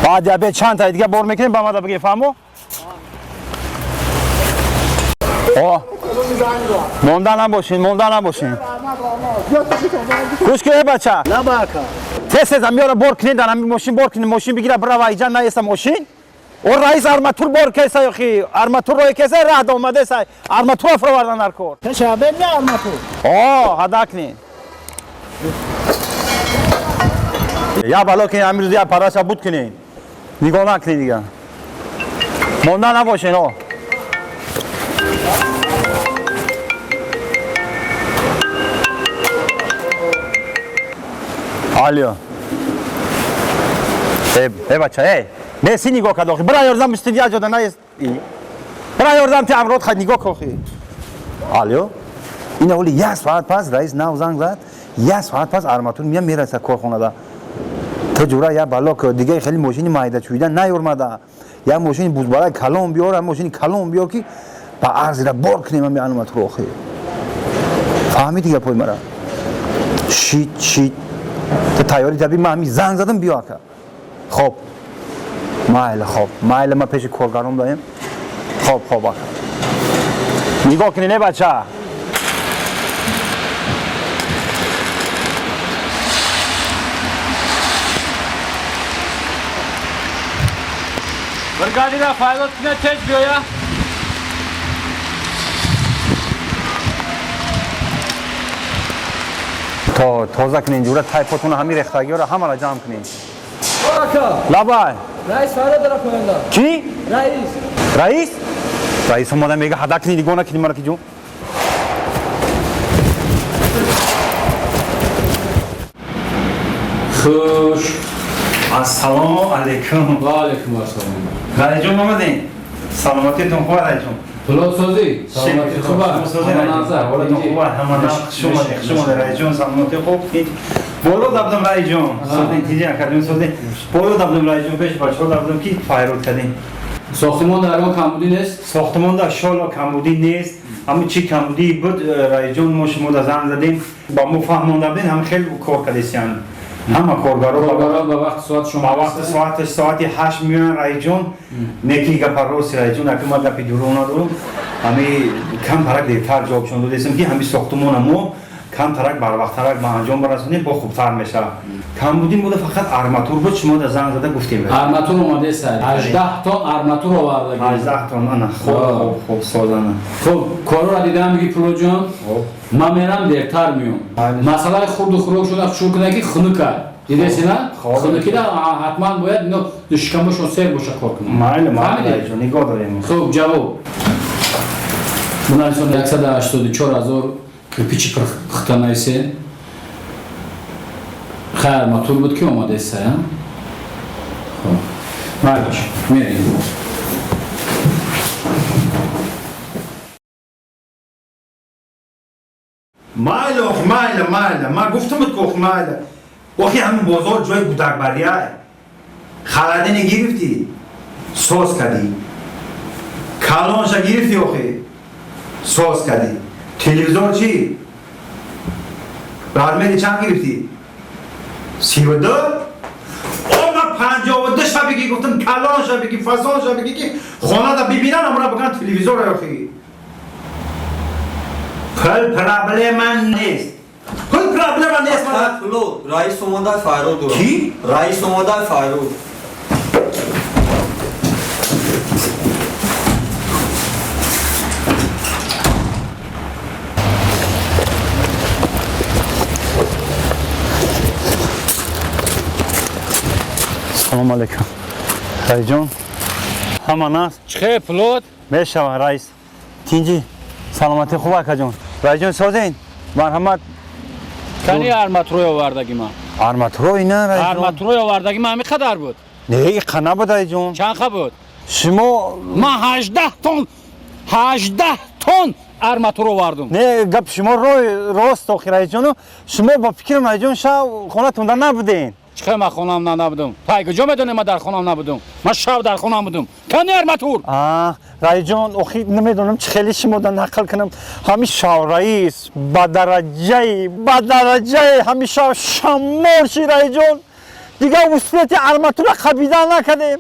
بعد به چند تا دیگه بار میکنیم با ما دا بگی فهمو مونده نباشین گوش که بچه نباکا تست زمیاره بار کنین در همین ماشین بگیره برای وایجان نیست ماشین و رئیس آرماتور بار کیسه یخی آرماتور روی کیسه راه دومده سای آرماتور فروردن هر کار تشابه نه آرماتور هداکنی یا بالا که امروز یا پاراشا بود کنین نگاه نکنین دیگه مونده نباشین آلیو بچه نسی نگاه کد آخی برای یاردم استودیا جاده نیست برای یاردم تی امراد خواهد نگاه کخی آلیو این اولی یک ساعت پس رئیس نو زنگ زد یک ساعت پس آرماتور میام میرسه کارخونه دا تو جورا یا بالا که دیگه خیلی ماشین مایده چویدن نیورمده یا ماشین بوزبالای کلام بیار ماشین کلام بیار که با عرضی را بار کنیم هم آرماتور آخی فهمی دیگه پای مرا شیت تو تیاری جبی من همی زنگ زدم بیا که خب مایل ما پیش کارگران داریم خب آکا نگاه کنی نه بچه برگادی را فایلات کنه تیز بیایا تا تازه کنین جوره تایپاتون همی رختگی را همه را جمع کنین آکا لابای رئیس فراد را کننده کی؟ رئیس رئیس اومده میگه هدا کنی نگاه نکنی مرا کی جون خوش السلام علیکم و علیکم السلام رئیس جون اومدین سلامتیتون خوبه رئیس جون پلو سازی سلامتی خوبه شما رئیس جون سلامتی خوب بولو دادم رئیس جون سازین تیجی کردیم سازین بولو دادم رئیس جون پیش بچه‌ها دادم کی فایرود کردین ساختمان در آن کمبودی نیست ساختمان در شالا کمبودی نیست همه چی کمبودی بود رئیس جون ما شما در زنگ زدیم با ما فهمانده بودین هم خیلی کار کردین همه کارگرها به وقت ساعت شما وقت ساعت 8 میان رئیس جون نکی گپ روز رئیس جون اگه ما گپی دورو ندارم همه کم ترک دیرتر جوابشون دادیم که همین ساختمان ما کم ترک بر وقت ترک ما انجام برسونیم با خوبتر میشه کم بوده فقط آرماتور بود شما در زنگ زده گفتیم آرماتور اومده سر 18 تا آرماتور آورده 18 تا نه خوب سازانه خب کارو را دیدم میگی پلو جان من میرم دیرتر میام مسئله خورد و خوراک شده شروع کنه که خنکه دیده سی نه؟ خنکی دا حتما باید اینو شکمشون سیر باشه کار کنم مایل نگاه داریم خب جواب بنایسون 184,000 کپیچی پرختانه ایسی خیر مطور بود که اومده ایسی خب مایلش میریم مایل ما گفتم که مایل وقتی همین بازار جای بودکبریه خلاده نگرفتی ساز کردی کلانش گرفتی آخی ساز کردی تلویزیون چی؟ برمیدی چند گرفتی؟ 32 من 52 شبیه گفتم کلان شبیه فسان شبیه که خانه دا ببینن امرا بگن تلویزیون را آخی پرابلم من نیست پرابلم نیست پلو رئیس اومده فایرود دورم کی؟ رئیس اومده فایرود سلام علیکم رئیس جان همان است چه پلوت؟ میشم رئیس تینجی سلامتی خوبه که جان رئیس جان سازین مرحمت کنی آرماتوری آوردگی من آرماتوری نه رئیس جان آرماتوری آوردگی من همین قدر بود نه این قنه بود رئیس جان چند خب بود؟ شما من 18 تن آرماتور آوردم نه گپ شما راست آخی رئیس جان شما با فکرم رئیس جان شب خونه تونده نبودین چه من خونم نبودم تا کجا میدونی من در خونم نبودم من شب در خونم بودم کنی آرماتور رئیس جان آخی نمیدونم چه خیلی شما در نقل کنم همیشه رئیس با درجه همیشه شمار شی رئیس جان دیگه وسیلت ارماتور خریدن نکردیم.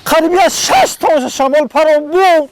قریبی از 6 تا شمال پرام بود.